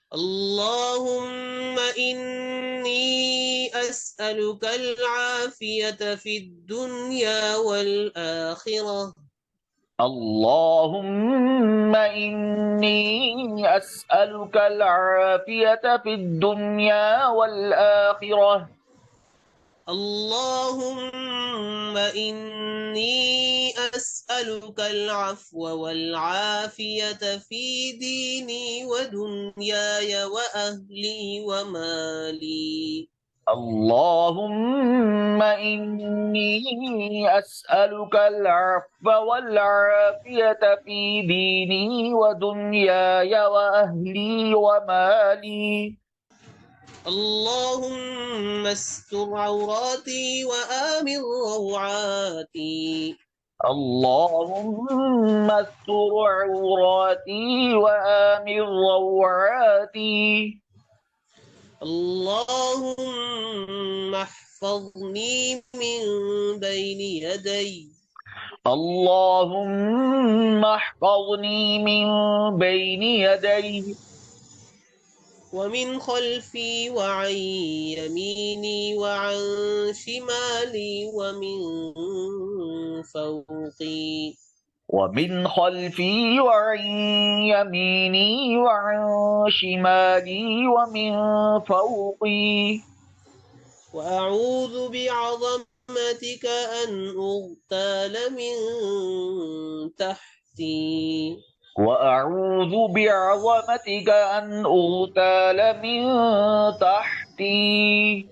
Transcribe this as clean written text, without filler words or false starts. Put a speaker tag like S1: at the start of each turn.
S1: اللهم إني أسألك العافية في الدنيا والآخرة.
S2: اللهم إني أسألك العافية في الدنيا والآخرة.
S1: اللهم إني أسألك العفو والعافية في ديني ودنياي وأهلي ومالي.
S2: اللهم إني أسألك العفو والعافية في ديني ودنياي وأهلي ومالي.
S1: اللهم استر عوراتي وآمن روعاتي.
S2: اللهم استر عوراتي وآمن روعاتي.
S1: اللهم احفظني من بين يدي
S2: اللهم احفظني من بين يدي
S1: ومن خلفي وعن يميني وعن شمالي ومن فوقي.
S2: ومن خلفي وعن يميني وعن شمالي ومن فوقي.
S1: وأعوذ بعظمتك أن أغتال من تحتي.
S2: وأعوذ بعظمتك أن أغتال من تحتي.